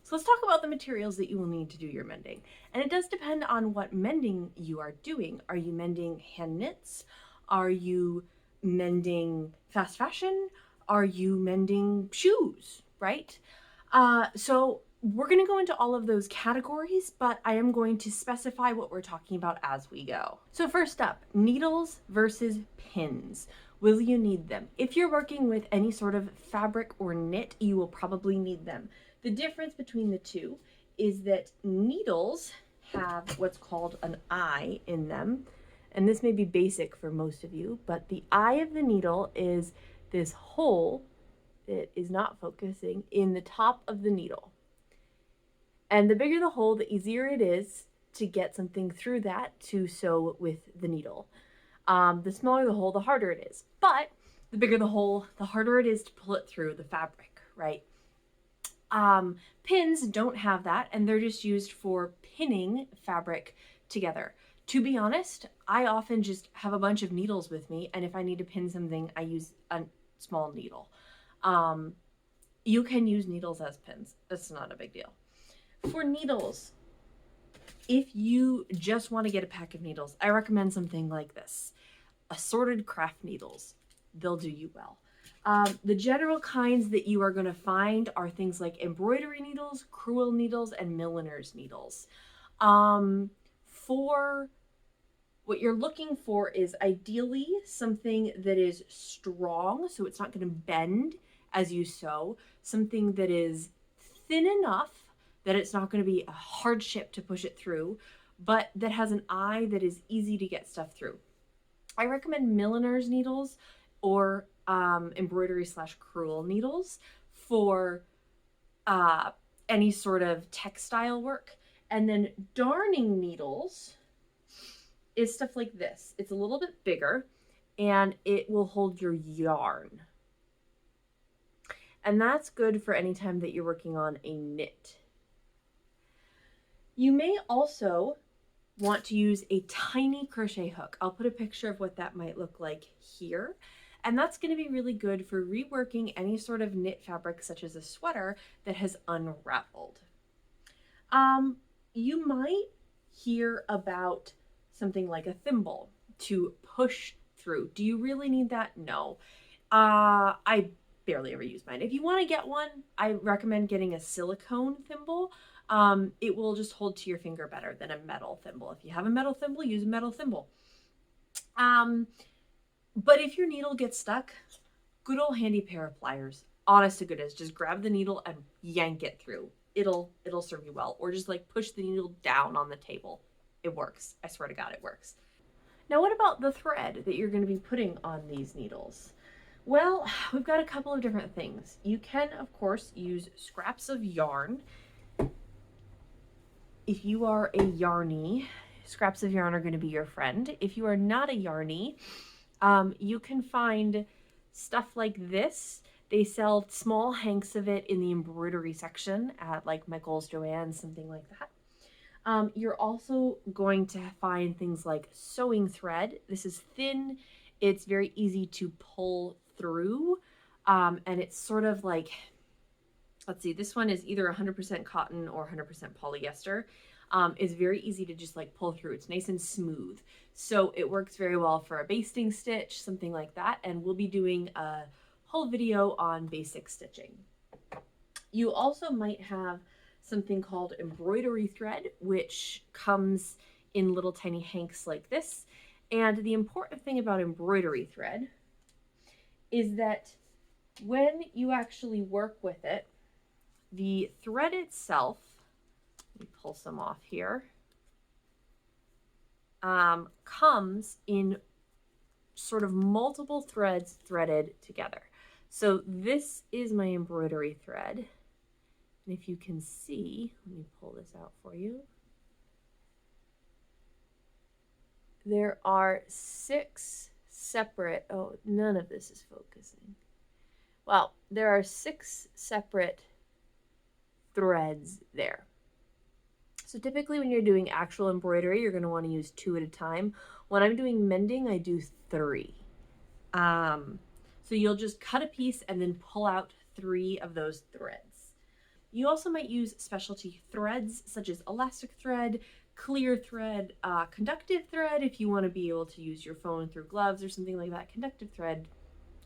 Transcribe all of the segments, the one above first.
So let's talk about the materials that you will need to do your mending. And it does depend on what mending you are doing. Are you mending hand knits? Are you mending fast fashion? Are you mending shoes, right? So we're going to go into all of those categories, but I am going to specify what we're talking about as we go. So first up, needles versus pins. Will you need them? If you're working with any sort of fabric or knit, you will probably need them. The difference between the two is that needles have what's called an eye in them. And this may be basic for most of you, but the eye of the needle is this hole that is not focusing in the top of the needle. And the bigger the hole, the easier it is to get something through that to sew with the needle. The smaller the hole, the harder it is. But the bigger the hole, the harder it is to pull it through the fabric, right? Pins don't have that, and they're just used for pinning fabric together. To be honest, I often just have a bunch of needles with me, and if I need to pin something, I use a small needle. You can use needles as pins. That's not a big deal. For needles, if you just want to get a pack of needles, I recommend something like this. Assorted craft needles. They'll do you well. The general kinds that you are going to find are things like embroidery needles, crewel needles, and milliner's needles. For what you're looking for is ideally something that is strong, so it's not going to bend as you sew, something that is thin enough that it's not going to be a hardship to push it through, but that has an eye that is easy to get stuff through. I recommend milliner's needles or embroidery / crewel needles for any sort of textile work. And then darning needles is stuff like this. It's a little bit bigger and it will hold your yarn. And that's good for any time that you're working on a knit. You may also want to use a tiny crochet hook. I'll put a picture of what that might look like here. And that's going to be really good for reworking any sort of knit fabric, such as a sweater that has unraveled. You might hear about something like a thimble to push through. Do you really need that? No. I barely ever use mine. If you want to get one, I recommend getting a silicone thimble. It will just hold to your finger better than a metal thimble. If you have a metal thimble, use a metal thimble. But if your needle gets stuck, good old handy pair of pliers. Honest to goodness, just grab the needle and yank it through. It'll serve you well. Or just like push the needle down on the table. It works. I swear to God, it works. Now, what about the thread that you're going to be putting on these needles? Well, we've got a couple of different things. You can, of course, use scraps of yarn. If you are a yarny, scraps of yarn are going to be your friend. If you are not a yarny, you can find stuff like this. They sell small hanks of it in the embroidery section at like Michael's, Joann's, something like that. You're also going to find things like sewing thread. This is thin. It's very easy to pull through. And it's sort of like, let's see, this one is either 100% cotton or 100% polyester. It's very easy to just like pull through. It's nice and smooth. So it works very well for a basting stitch, something like that. And we'll be doing a whole video on basic stitching. You also might have something called embroidery thread, which comes in little tiny hanks like this. And the important thing about embroidery thread is that when you actually work with it, the thread itself, let me pull some off here, comes in sort of multiple threads threaded together. So this is my embroidery thread. And if you can see, let me pull this out for you. There are 6 separate, oh, none of this is focusing. Well, there are 6 separate threads there. So typically when you're doing actual embroidery, you're going to want to use 2 at a time. When I'm doing mending, I do 3. So you'll just cut a piece and then pull out 3 of those threads. You also might use specialty threads such as elastic thread, clear thread, conductive thread if you want to be able to use your phone through gloves or something like that. Conductive thread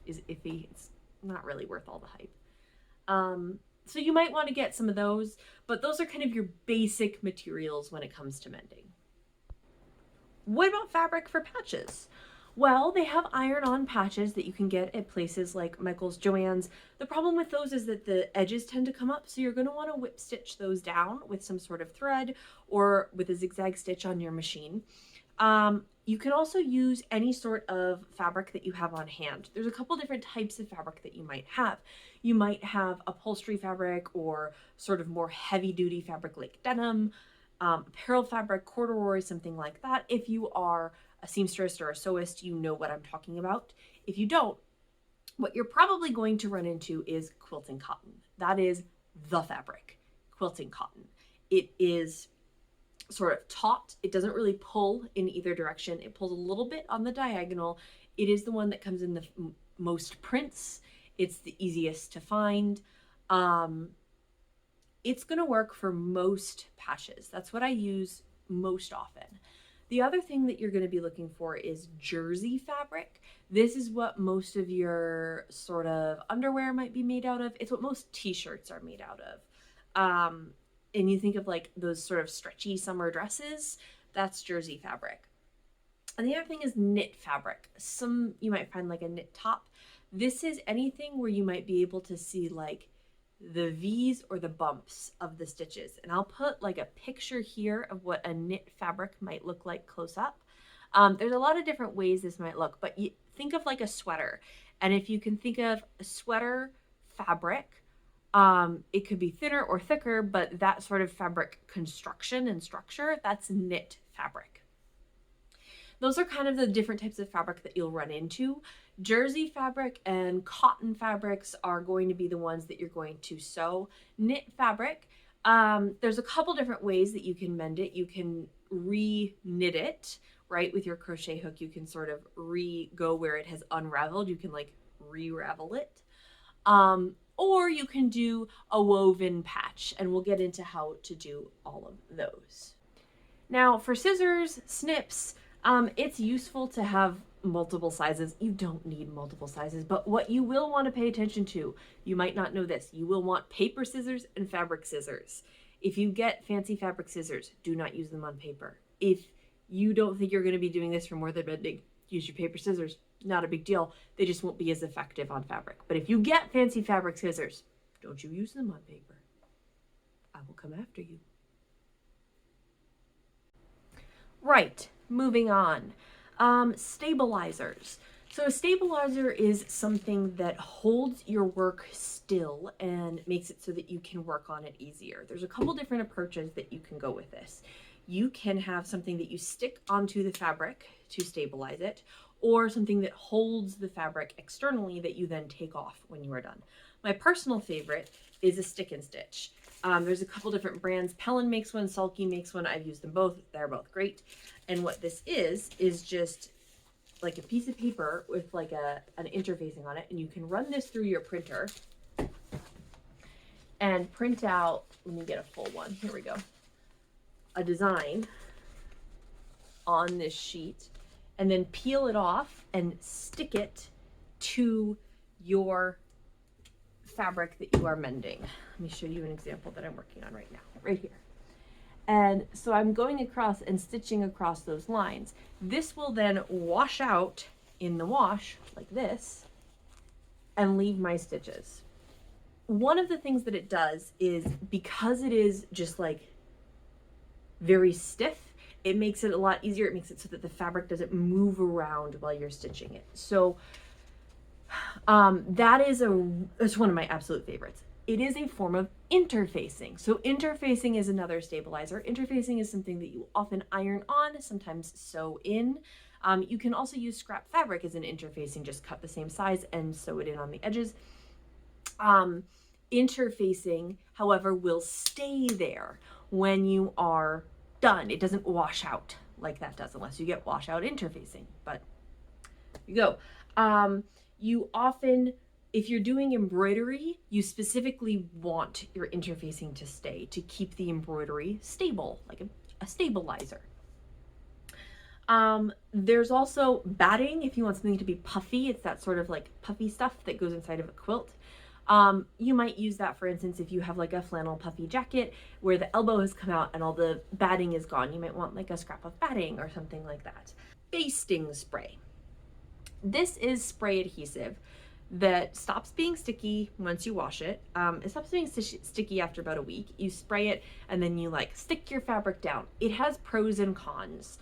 is iffy. It's not really worth all the hype. So you might want to get some of those, but those are kind of your basic materials when it comes to mending. What about fabric for patches? Well, they have iron-on patches that you can get at places like Michael's, Joann's. The problem with those is that the edges tend to come up, so you're going to want to whip stitch those down with some sort of thread or with a zigzag stitch on your machine. You can also use any sort of fabric that you have on hand. There's a couple different types of fabric that you might have. You might have upholstery fabric or sort of more heavy-duty fabric like denim, apparel fabric, corduroy, something like that. If you are a seamstress or a sewist, you know what I'm talking about. If you don't, what you're probably going to run into is quilting cotton. That is the fabric, quilting cotton. It is sort of taut. It doesn't really pull in either direction. It pulls a little bit on the diagonal. It is the one that comes in the most prints. It's the easiest to find. It's going to work for most patches. That's what I use most often. The other thing that you're going to be looking for is jersey fabric. This is what most of your sort of underwear might be made out of. It's what most t-shirts are made out of. And you think of like those sort of stretchy summer dresses, that's jersey fabric. And the other thing is knit fabric. Some you might find like a knit top. This is anything where you might be able to see like the V's or the bumps of the stitches. And I'll put like a picture here of what a knit fabric might look like close up. There's a lot of different ways this might look, but you think of like a sweater. And if you can think of a sweater fabric, it could be thinner or thicker, but that sort of fabric construction and structure, that's knit fabric. Those are kind of the different types of fabric that you'll run into. Jersey fabric and cotton fabrics are going to be the ones that you're going to sew. Knit fabric, there's a couple different ways that you can mend it. You can re-knit it, right? With your crochet hook, you can sort of go where it has unraveled. You can like re-ravel it. Or you can do a woven patch, and we'll get into how to do all of those. Now for scissors, snips, it's useful to have multiple sizes. You don't need multiple sizes, but what you will want to pay attention to, you might not know this, you will want paper scissors and fabric scissors. If you get fancy fabric scissors, do not use them on paper. If you don't think you're going to be doing this for more than mending, use your paper scissors. Not a big deal. They just won't be as effective on fabric. But if you get fancy fabric scissors, don't you use them on paper. I will come after you. Right, moving on. Stabilizers. So a stabilizer is something that holds your work still and makes it so that you can work on it easier. There's a couple different approaches that you can go with this. You can have something that you stick onto the fabric to stabilize it, or something that holds the fabric externally that you then take off when you are done. My personal favorite is a stick and stitch. There's a couple different brands. Pellin makes one, Sulky makes one. I've used them both. They're both great. And what this is just like a piece of paper with like an interfacing on it. And you can run this through your printer and print out, let me get a full one. Here we go. A design on this sheet, and then peel it off and stick it to your fabric that you are mending. Let me show you an example that I'm working on right now, right here. And so I'm going across and stitching across those lines. This will then wash out in the wash like this and leave my stitches. One of the things that it does is, because it is just like very stiff, it makes it a lot easier. It makes it so that the fabric doesn't move around while you're stitching it. So it's one of my absolute favorites. It is a form of interfacing. So interfacing is another stabilizer. Interfacing is something that you often iron on, sometimes sew in. You can also use scrap fabric as an interfacing, just cut the same size and sew it in on the edges. Interfacing, however, will stay there when you are done. It doesn't wash out like that does, unless you get washout interfacing, but there you go. You often If you're doing embroidery, you specifically want your interfacing to stay, to keep the embroidery stable, like a stabilizer. There's also batting if you want something to be puffy. It's that sort of like puffy stuff that goes inside of a quilt. You might use that, for instance, if you have like a flannel puffy jacket where the elbow has come out and all the batting is gone. You might want like a scrap of batting or something like that. Basting spray. This is spray adhesive that stops being sticky once you wash it. It stops being sticky after about a week. You spray it and then you like stick your fabric down. It has pros and cons.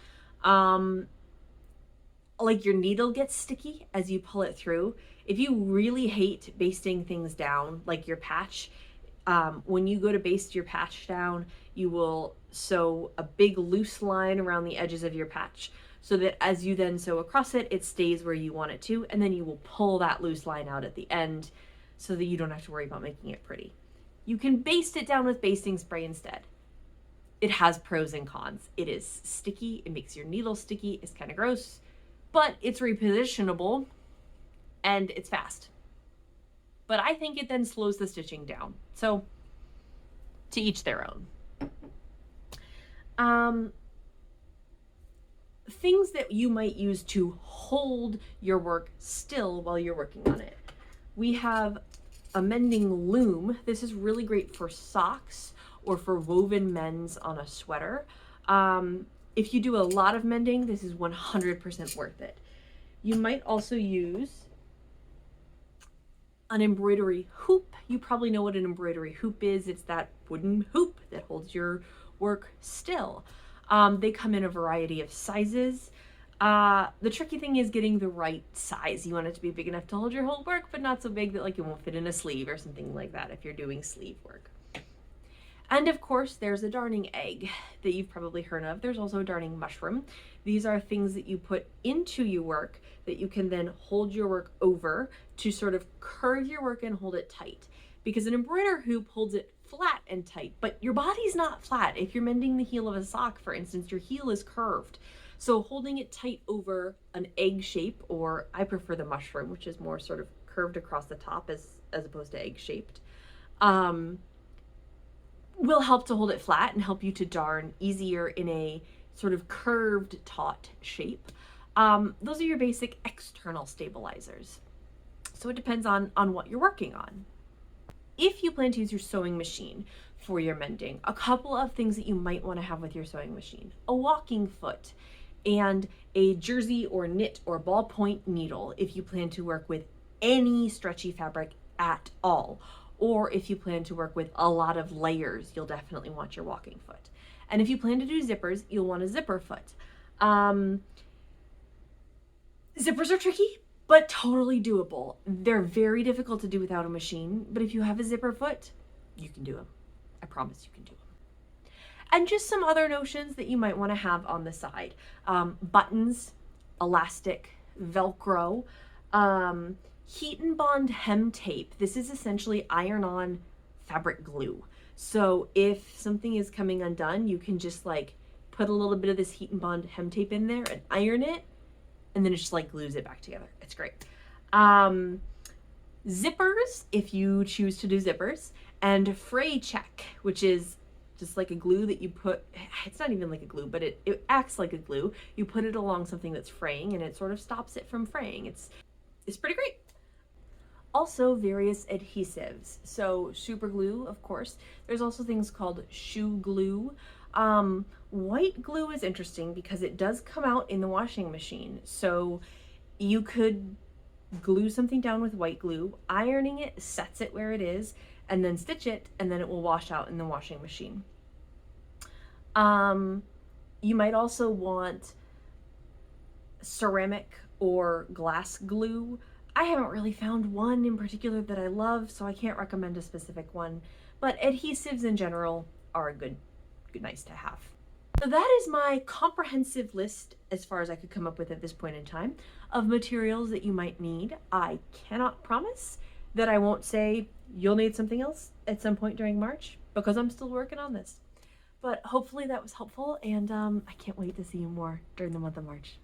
Like your needle gets sticky as you pull it through. If you really hate basting things down, like your patch, when you go to baste your patch down, you will sew a big loose line around the edges of your patch so that as you then sew across it, it stays where you want it to, and then you will pull that loose line out at the end so that you don't have to worry about making it pretty. You can baste it down with basting spray instead. It has pros and cons. It is sticky, it makes your needle sticky, it's kind of gross, but it's repositionable and it's fast. But I think it then slows the stitching down. So to each their own. Things that you might use to hold your work still while you're working on it. We have a mending loom. This is really great for socks or for woven mends on a sweater. If you do a lot of mending, this is 100% worth it. You might also use an embroidery hoop. You probably know what an embroidery hoop is. It's that wooden hoop that holds your work still. They come in a variety of sizes. The tricky thing is getting the right size. You want it to be big enough to hold your whole work, but not so big that like it won't fit in a sleeve or something like that if you're doing sleeve work. And of course, there's a darning egg that you've probably heard of. There's also a darning mushroom. These are things that you put into your work that you can then hold your work over to sort of curve your work and hold it tight. Because an embroider hoop holds it flat and tight, but your body's not flat. If you're mending the heel of a sock, for instance, your heel is curved. So holding it tight over an egg shape, or I prefer the mushroom, which is more sort of curved across the top as opposed to egg shaped, will help to hold it flat and help you to darn easier in a sort of curved taut shape. Those are your basic external stabilizers. So it depends on what you're working on. If you plan to use your sewing machine for your mending, a couple of things that you might want to have with your sewing machine: a walking foot and a jersey or knit or ballpoint needle if you plan to work with any stretchy fabric at all. Or if you plan to work with a lot of layers, you'll definitely want your walking foot. And if you plan to do zippers, you'll want a zipper foot. Zippers are tricky, but totally doable. They're very difficult to do without a machine, but if you have a zipper foot, you can do them. I promise you can do them. And just some other notions that you might want to have on the side. Buttons, elastic, Velcro, heat and bond hem tape. This is essentially iron-on fabric glue. So if something is coming undone, you can just like put a little bit of this heat and bond hem tape in there and iron it, and then it just like glues it back together. It's great. Zippers, if you choose to do zippers, and fray check, which is just like a glue that you put, it's not even like a glue, but it acts like a glue. You put it along something that's fraying and it sort of stops it from fraying. It's pretty great. Also various adhesives. So super glue, of course. There's also things called shoe glue. White glue is interesting because it does come out in the washing machine. So you could glue something down with white glue, ironing it sets it where it is, and then stitch it, and then it will wash out in the washing machine. You might also want ceramic or glass glue. I haven't really found one in particular that I love, so I can't recommend a specific one, but adhesives in general are a good nice to have. So that is my comprehensive list, as far as I could come up with at this point in time, of materials that you might need. I cannot promise that I won't say you'll need something else at some point during March, because I'm still working on this. But hopefully that was helpful, and I can't wait to see you more during the month of March.